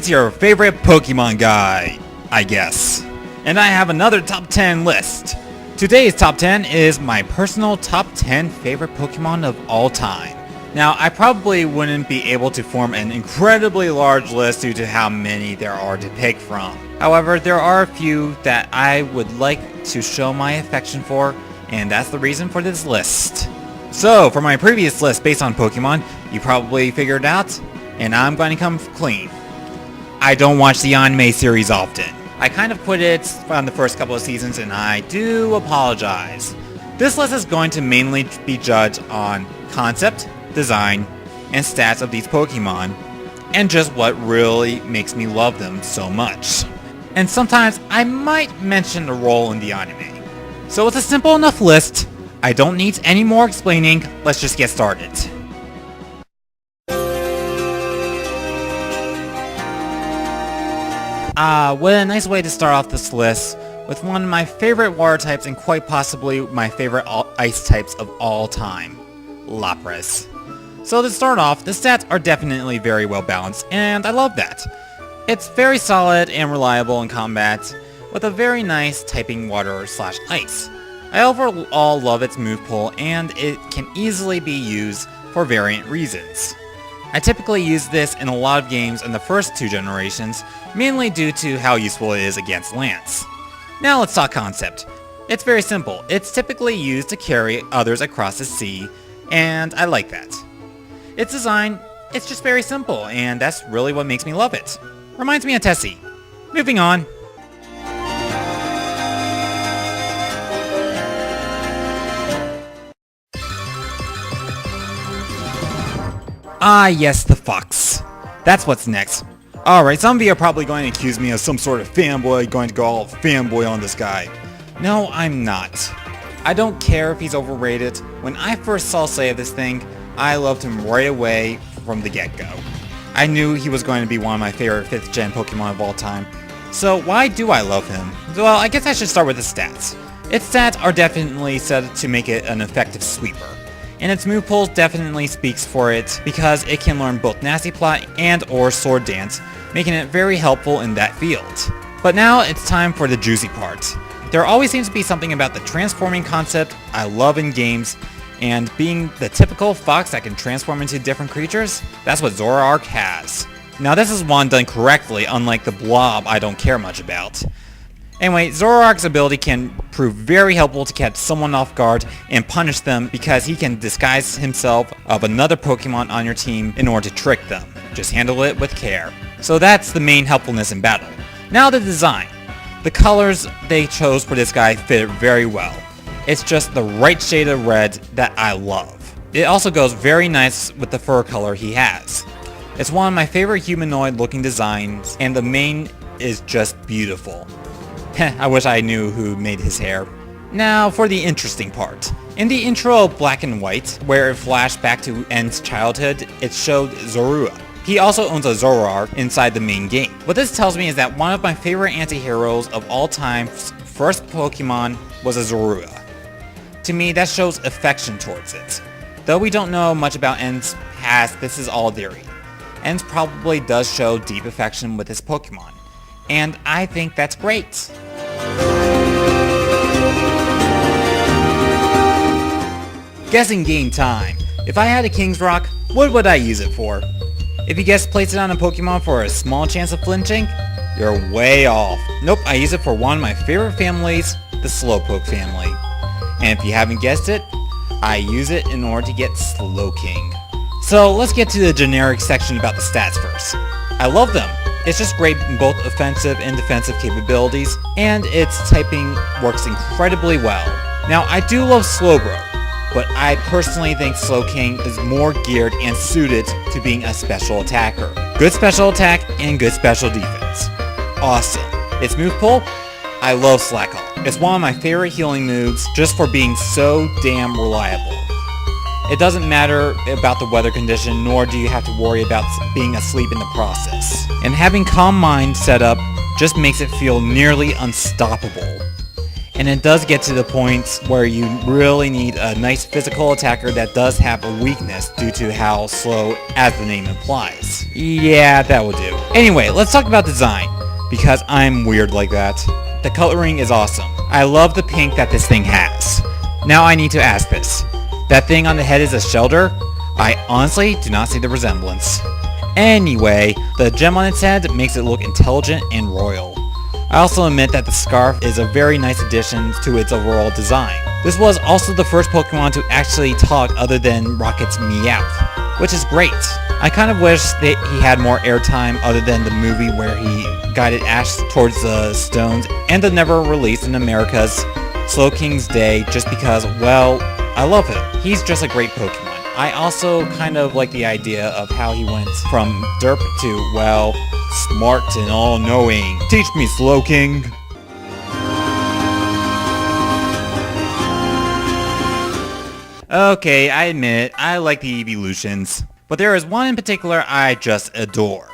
It's your favorite Pokemon guy, I guess. And I have another top 10 list. Today's top 10 is my personal top 10 favorite Pokemon of all time. Now, I probably wouldn't be able to form an incredibly large list due to how many there are to pick from. However, there are a few that I would like to show my affection for, and that's the reason for this list. So, for my previous list based on Pokemon, you probably figured out, and I'm going to come clean. I don't watch the anime series often. I kind of quit it on the first couple of seasons, and I do apologize. This list is going to mainly be judged on concept, design, and stats of these Pokemon, and just what really makes me love them so much. And sometimes I might mention the role in the anime. So it's a simple enough list. I don't need any more explaining. Let's just get started. What a nice way to start off this list with one of my favorite water types and quite possibly my favorite ice types of all time, Lapras. So to start off, the stats are definitely very well balanced, and I love that. It's very solid and reliable in combat, with a very nice typing water/ice. I overall love its move pool, and it can easily be used for variant reasons. I typically use this in a lot of games in the first two generations, mainly due to how useful it is against Lance. Now let's talk concept. It's very simple. It's typically used to carry others across the sea, and I like that. Its design, it's just very simple, and that's really what makes me love it. Reminds me of Tessie. Moving on. Ah yes, the fox. That's what's next. Alright, some of you are probably going to accuse me of some sort of fanboy, going to go all fanboy on this guy. No, I'm not. I don't care if he's overrated. When I first saw say of this thing, I loved him right away from the get-go. I knew he was going to be one of my favorite 5th gen Pokemon of all time. So why do I love him? Well, I guess I should start with his stats. Its stats are definitely set to make it an effective sweeper. And its move pool definitely speaks for it because it can learn both Nasty Plot and or Sword Dance, making it very helpful in that field. But now it's time for the juicy part. There always seems to be something about the transforming concept I love in games, and being the typical fox that can transform into different creatures, that's what Zoroark has. Now this is one done correctly, unlike the blob I don't care much about. Anyway, Zoroark's ability can prove very helpful to catch someone off guard and punish them because he can disguise himself of another Pokemon on your team in order to trick them. Just handle it with care. So that's the main helpfulness in battle. Now the design. The colors they chose for this guy fit it very well. It's just the right shade of red that I love. It also goes very nice with the fur color he has. It's one of my favorite humanoid looking designs, and the mane is just beautiful. I wish I knew who made his hair. Now for the interesting part. In the intro of Black and White, where it flashed back to N's childhood, it showed Zorua. He also owns a Zoroark inside the main game. What this tells me is that one of my favorite anti-heroes of all time's first Pokemon was a Zorua. To me, that shows affection towards it. Though we don't know much about N's past, this is all theory. N's probably does show deep affection with his Pokemon. And I think that's great. Guessing game time. If I had a King's Rock, what would I use it for? If you guessed place it on a Pokemon for a small chance of flinching, you're way off. Nope, I use it for one of my favorite families, the Slowpoke family. And if you haven't guessed it, I use it in order to get Slowking. So let's get to the generic section about the stats first. I love them. It's just great in both offensive and defensive capabilities, and its typing works incredibly well. Now, I do love Slowbro, but I personally think Slowking is more geared and suited to being a special attacker. Good special attack and good special defense. Awesome. Its move pool? I love Slack Off. It's one of my favorite healing moves just for being so damn reliable. It doesn't matter about the weather condition, nor do you have to worry about being asleep in the process. And having Calm Mind set up just makes it feel nearly unstoppable. and it does get to the points where you really need a nice physical attacker that does have a weakness due to how slow, as the name implies. Yeah, that will do. Anyway, let's talk about design, because I'm weird like that. The coloring is awesome. I love the pink that this thing has. Now I need to ask this. That thing on the head is a shelter? I honestly do not see the resemblance. Anyway, the gem on its head makes it look intelligent and royal. I also admit that the scarf is a very nice addition to its overall design. This was also the first Pokemon to actually talk other than Rocket's Meowth, which is great. I kind of wish that he had more airtime other than the movie where he guided Ash towards the stones and the never released in America's Slowking's Day just because, well, I love him. He's just a great Pokemon. I also kind of like the idea of how he went from derp to, well, smart and all-knowing. Teach me, Slowking! Okay, I admit it, I like the evolutions. But there is one in particular I just adore.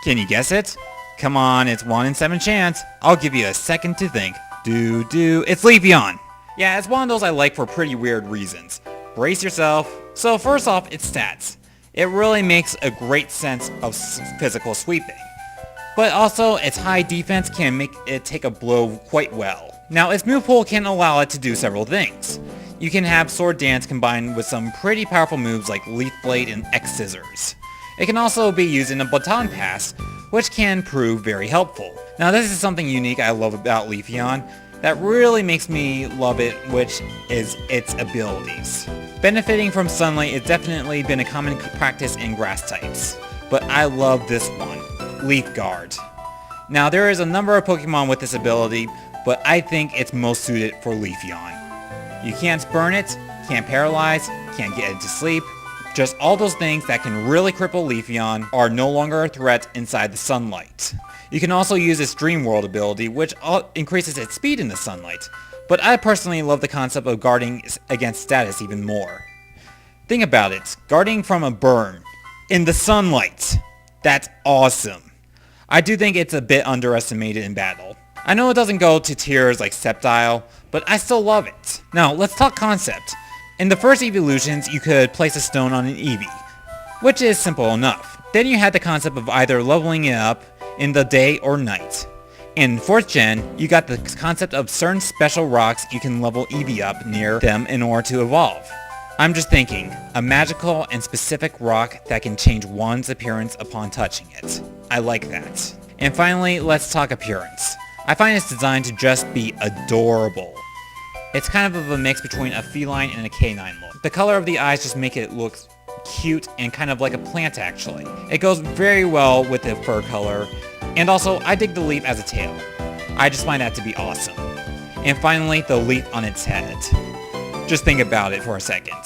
Can you guess it? Come on, it's 1 in 7 chance. I'll give you a second to think. It's Leafeon! Yeah, it's one of those I like for pretty weird reasons. Brace yourself. So first off, its stats. It really makes a great sense of physical sweeping. But also, its high defense can make it take a blow quite well. Now, its move pool can allow it to do several things. You can have Sword Dance combined with some pretty powerful moves like Leaf Blade and X Scissors. It can also be used in a Baton Pass, which can prove very helpful. Now, this is something unique I love about Leafeon that really makes me love it, which is its abilities. Benefiting from sunlight has definitely been a common practice in grass types, but I love this one, Leaf Guard. Now there is a number of Pokemon with this ability, but I think it's most suited for Leafeon. You can't burn it, can't paralyze, can't get it to sleep. Just all those things that can really cripple Leafeon are no longer a threat inside the sunlight. You can also use its Dream World ability, which increases its speed in the sunlight, but I personally love the concept of guarding against status even more. Think about it, guarding from a burn in the sunlight. That's awesome. I do think it's a bit underestimated in battle. I know it doesn't go to tiers like Sceptile, but I still love it. Now, let's talk concept. In the first evolutions, you could place a stone on an Eevee, which is simple enough. Then you had the concept of either leveling it up in the day or night. In 4th gen, you got the concept of certain special rocks you can level Eevee up near them in order to evolve. I'm just thinking, a magical and specific rock that can change one's appearance upon touching it. I like that. And finally, let's talk appearance. I find its design to just be adorable. It's kind of a mix between a feline and a canine look. The color of the eyes just make it look cute and kind of like a plant actually. It goes very well with the fur color, and also I dig the leaf as a tail. I just find that to be awesome. And finally, the leaf on its head. Just think about it for a second.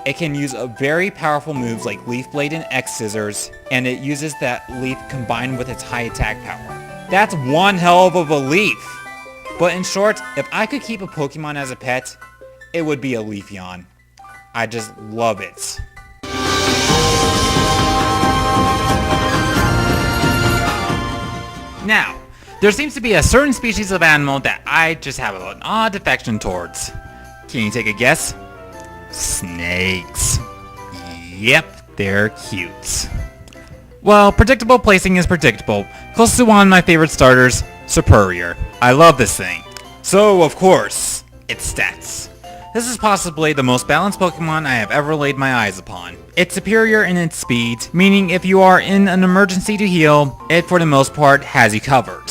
It can use a very powerful moves like Leaf Blade and X Scissors, and it uses that leaf combined with its high attack power. That's one hell of a leaf! But in short, if I could keep a Pokemon as a pet, it would be a Leafeon. I just love it. Now, there seems to be a certain species of animal that I just have an odd affection towards. Can you take a guess? Snakes. Yep, they're cute. Well, predictable placing is predictable. Close to one of my favorite starters, Superior. I love this thing. So, of course, its stats. This is possibly the most balanced Pokemon I have ever laid my eyes upon. It's superior in its speed, meaning if you are in an emergency to heal, it for the most part has you covered.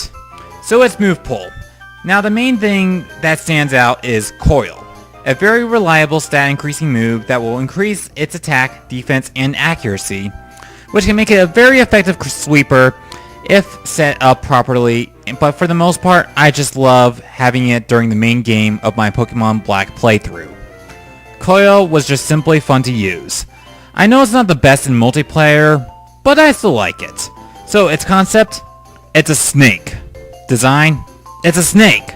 So its move pool. Now the main thing that stands out is Coil, a very reliable stat increasing move that will increase its attack, defense, and accuracy, which can make it a very effective sweeper if set up properly, but for the most part, I just love having it during the main game of my Pokemon Black playthrough. Coil was just simply fun to use. I know it's not the best in multiplayer, but I still like it. So its concept? It's a snake. Design? It's a snake.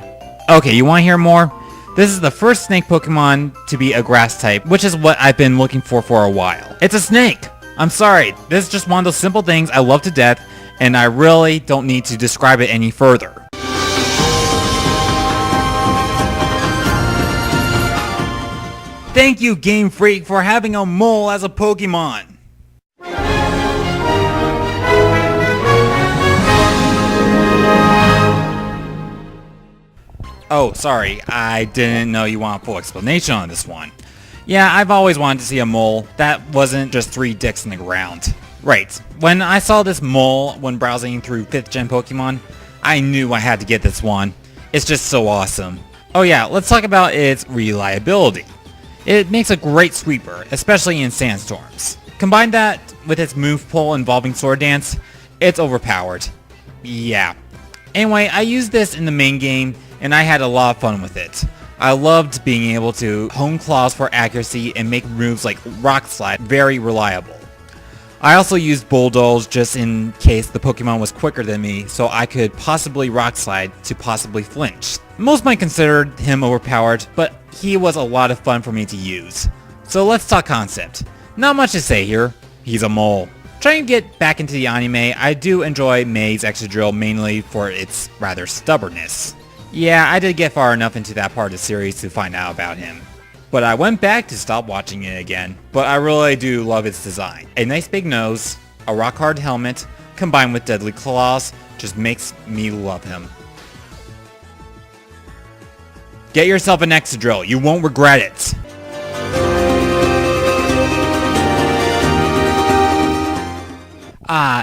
Okay, you want to hear more? This is the first snake Pokemon to be a grass type, which is what I've been looking for a while. It's a snake! I'm sorry, this is just one of those simple things I love to death, and I really don't need to describe it any further. Thank you, Game Freak, for having a mole as a Pokemon. Oh, sorry, I didn't know you want a full explanation on this one. Yeah, I've always wanted to see a mole that wasn't just 3 dicks in the ground. Right, when I saw this mole when browsing through 5th gen Pokemon, I knew I had to get this one. It's just so awesome. Oh yeah, let's talk about its reliability. It makes a great sweeper, especially in sandstorms. Combine that with its move pool involving Sword Dance, it's overpowered. Yeah. Anyway, I used this in the main game, and I had a lot of fun with it. I loved being able to hone claws for accuracy and make moves like Rock Slide very reliable. I also used Bulldoze just in case the Pokemon was quicker than me, so I could possibly Rock Slide to possibly flinch. Most might consider him overpowered, but he was a lot of fun for me to use. So let's talk concept. Not much to say here, he's a mole. Trying to get back into the anime, I do enjoy May's Excadrill mainly for its rather stubbornness. Yeah, I did get far enough into that part of the series to find out about him. But I went back to stop watching it again. But I really do love its design. A nice big nose, a rock hard helmet, combined with deadly claws, just makes me love him. Get yourself an Excadrill, you won't regret it!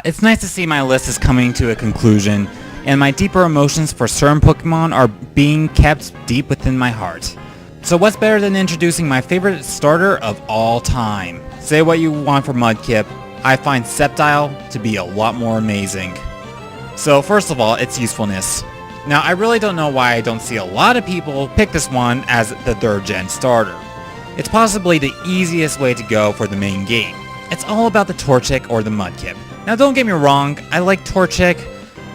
It's nice to see my list is coming to a conclusion, and my deeper emotions for certain Pokemon are being kept deep within my heart. So what's better than introducing my favorite starter of all time? Say what you want for Mudkip, I find Sceptile to be a lot more amazing. So first of all, its usefulness. Now I really don't know why I don't see a lot of people pick this one as the 3rd gen starter. It's possibly the easiest way to go for the main game. It's all about the Torchic or the Mudkip. Now don't get me wrong, I like Torchic,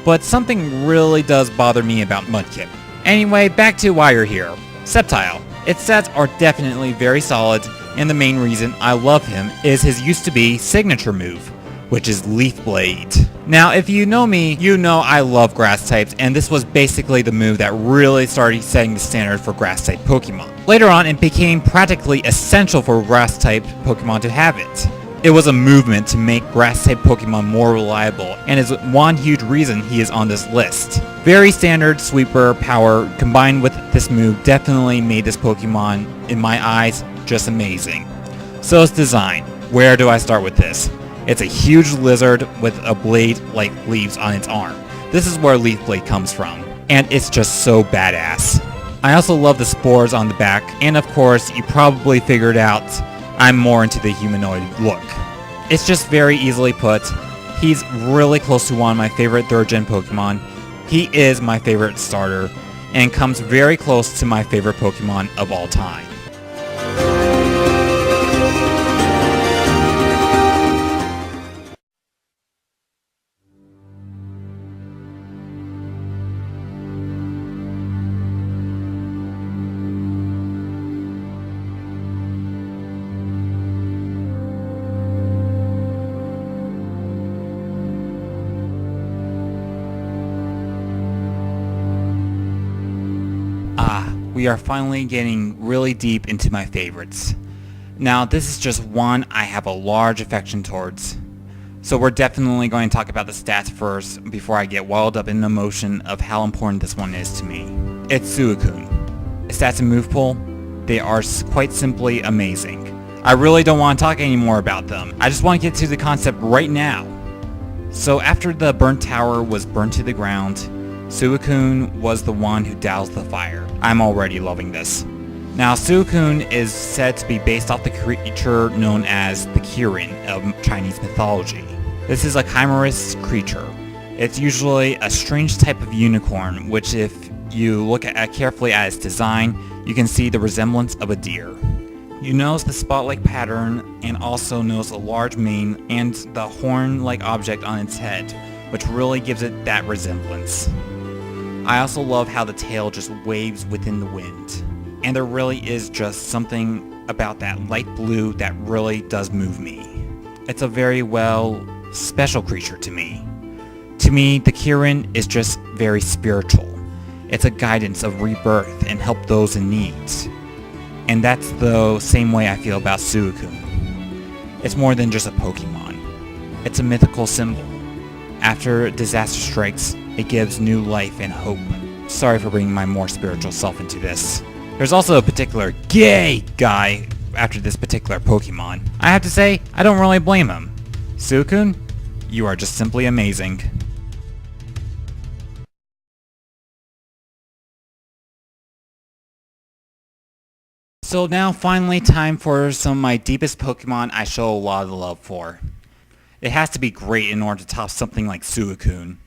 but something really does bother me about Mudkip. Anyway, back to why you're here. Sceptile. Its stats are definitely very solid, and the main reason I love him is his used-to-be signature move, which is Leaf Blade. Now, if you know me, you know I love grass types, and this was basically the move that really started setting the standard for grass type Pokemon. Later on, it became practically essential for grass type Pokemon to have it. It was a movement to make grass-type Pokemon more reliable, and is one huge reason he is on this list. Very standard sweeper power combined with this move definitely made this Pokemon, in my eyes, just amazing. So its design. Where do I start with this? It's a huge lizard with a blade like leaves on its arm. This is where Leaf Blade comes from, and it's just so badass. I also love the spores on the back, and of course, you probably figured out I'm more into the humanoid look. It's just very easily put. He's really close to one of my favorite 3rd gen Pokemon. He is my favorite starter, and comes very close to my favorite Pokemon of all time. We are finally getting really deep into my favorites. Now, this is just one I have a large affection towards. So we're definitely going to talk about the stats first before I get walled up in the emotion of how important this one is to me. It's Suicune. Stats and move pool, they are quite simply amazing. I really don't want to talk anymore about them. I just want to get to the concept right now. So after the burnt tower was burnt to the ground, Suicune was the one who doused the fire. I'm already loving this. Now, Suicune is said to be based off the creature known as the Kirin of Chinese mythology. This is a chimerous creature. It's usually a strange type of unicorn, which if you look carefully at its design, you can see the resemblance of a deer. You notice the spot-like pattern and also notice a large mane and the horn-like object on its head, which really gives it that resemblance. I also love how the tail just waves within the wind. And there really is just something about that light blue that really does move me. It's a very special creature to me. To me, the Kirin is just very spiritual. It's a guidance of rebirth and help those in need. And that's the same way I feel about Suicune. It's more than just a Pokemon. It's a mythical symbol. After disaster strikes, it gives new life and hope. Sorry for bringing my more spiritual self into this. There's also a particular gay guy after this particular Pokemon. I have to say, I don't really blame him. Suicune, you are just simply amazing. So now finally time for some of my deepest Pokemon I show a lot of love for. It has to be great in order to top something like Suicune.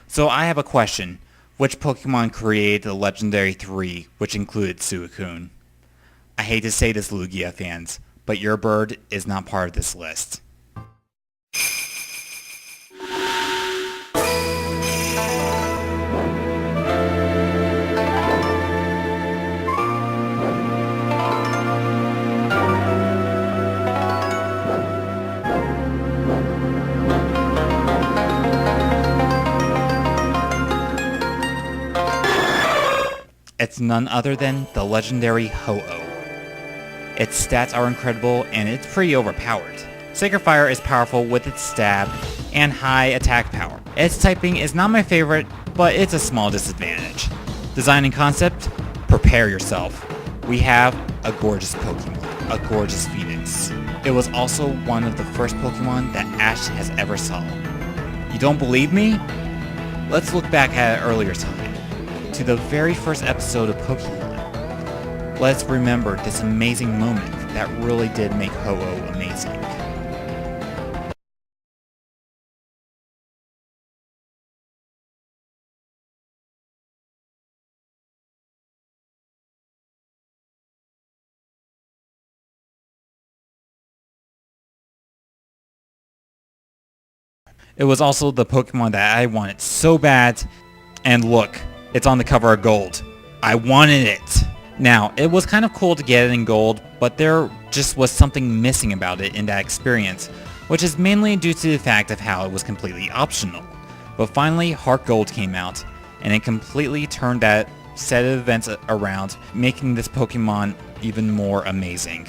So I have a question. Which Pokemon created the Legendary 3, which included Suicune? I hate to say this, Lugia fans, but your bird is not part of this list. It's none other than the legendary Ho-Oh. Its stats are incredible and it's pretty overpowered. Sacred Fire is powerful with its stab and high attack power. Its typing is not my favorite, but it's a small disadvantage. Design and concept? Prepare yourself. We have a gorgeous Pokemon, a gorgeous Phoenix. It was also one of the first Pokemon that Ash has ever saw. You don't believe me? Let's look back at an earlier time, to the very first episode of Pokemon. Let's remember this amazing moment that really did make Ho-Oh amazing. It was also the Pokemon that I wanted so bad, and look, it's on the cover of Gold. I wanted it! Now, it was kind of cool to get it in Gold, but there just was something missing about it in that experience, which is mainly due to the fact of how it was completely optional. But finally, Heart Gold came out, and it completely turned that set of events around, making this Pokemon even more amazing.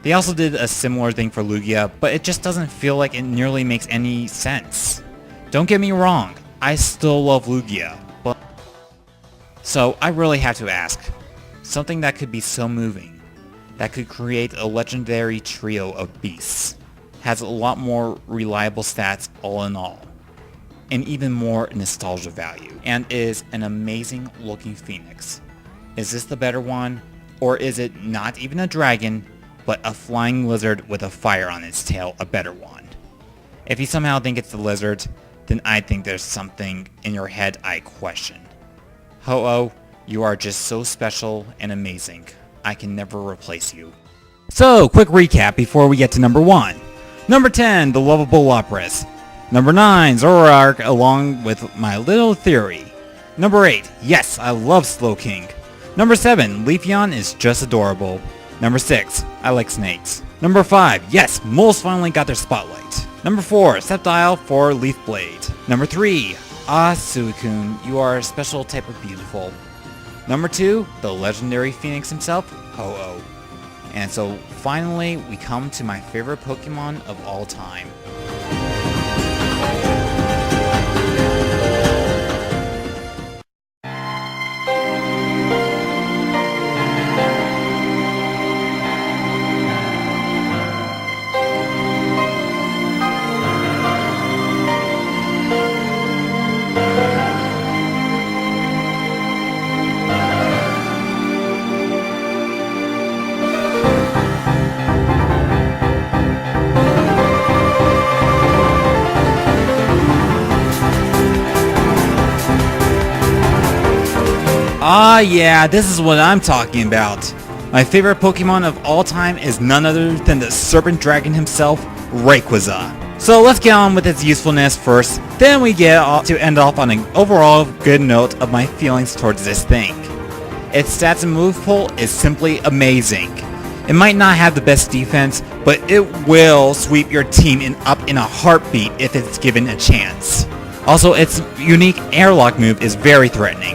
They also did a similar thing for Lugia, but it just doesn't feel like it nearly makes any sense. Don't get me wrong, I still love Lugia, but... So I really have to ask, something that could be so moving, that could create a legendary trio of beasts, has a lot more reliable stats all in all, and even more nostalgia value, and is an amazing looking Phoenix. Is this the better one, or is it not even a dragon, but a flying lizard with a fire on its tail, a better one? If you somehow think it's the lizard, then I think there's something in your head I question. Ho-Oh, you are just so special and amazing. I can never replace you. So, quick recap before we get to number 1. Number 10, the lovable Lapras. Number 9, Zoroark, along with my little theory. Number 8, yes, I love Slowking. Number 7, Leafeon is just adorable. Number 6, I like snakes. Number 5, yes, moles finally got their spotlight. Number 4, Sceptile for Leaf Blade. Number 3, Suicune, you are a special type of beautiful. Number 2, the legendary Phoenix himself, Ho-Oh. And so finally, we come to my favorite Pokemon of all time. Ah yeah, this is what I'm talking about. My favorite Pokemon of all time is none other than the Serpent Dragon himself, Rayquaza. So let's get on with its usefulness first, then we get to end off on an overall good note of my feelings towards this thing. Its stats and move pool is simply amazing. It might not have the best defense, but it will sweep your team up in a heartbeat if it's given a chance. Also, its unique airlock move is very threatening.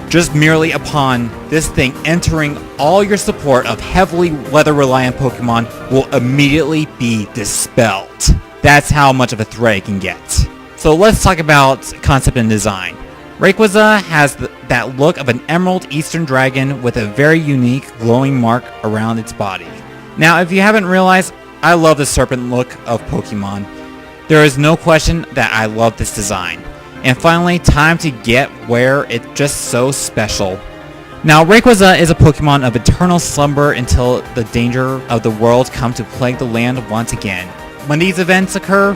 just merely upon this thing entering all your support of heavily weather-reliant Pokemon will immediately be dispelled. That's how much of a threat it can get. So let's talk about concept and design. Rayquaza has that look of an emerald eastern dragon with a very unique glowing mark around its body. Now, if you haven't realized, I love the serpent look of Pokemon. There is no question that I love this design. And finally, time to get where it's just so special. Now, Rayquaza is a Pokemon of eternal slumber until the danger of the world come to plague the land once again. When these events occur,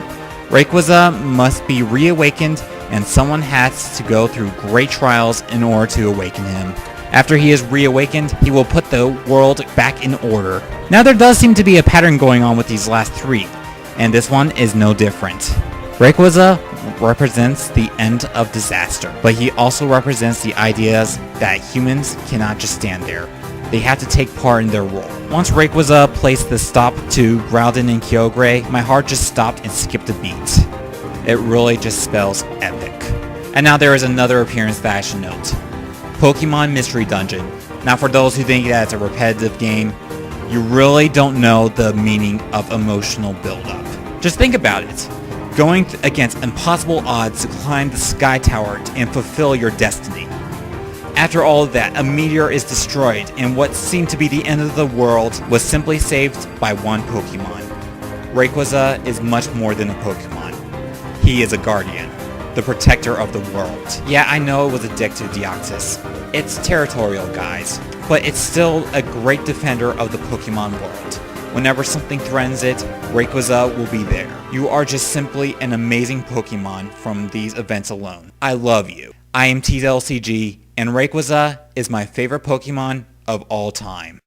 Rayquaza must be reawakened, and someone has to go through great trials in order to awaken him. After he is reawakened, he will put the world back in order. Now, there does seem to be a pattern going on with these last three, and this one is no different. Rayquaza represents the end of disaster, but he also represents the ideas that humans cannot just stand there. They have to take part in their role. Once Rayquaza placed the stop to Groudon and Kyogre, my heart just stopped and skipped a beat. It really just spells epic. And now there is another appearance that I should note. Pokemon Mystery Dungeon. Now, for those who think that it's a repetitive game, you really don't know the meaning of emotional buildup. Just think about it. Going against impossible odds to climb the Sky Tower and fulfill your destiny. After all of that, a meteor is destroyed, and what seemed to be the end of the world was simply saved by one Pokemon. Rayquaza is much more than a Pokemon. He is a guardian, the protector of the world. Yeah, I know it was a dick to Deoxys. It's territorial, guys, but it's still a great defender of the Pokemon world. Whenever something threatens it, Rayquaza will be there. You are just simply an amazing Pokemon from these events alone. I love you. I am TLCG, and Rayquaza is my favorite Pokemon of all time.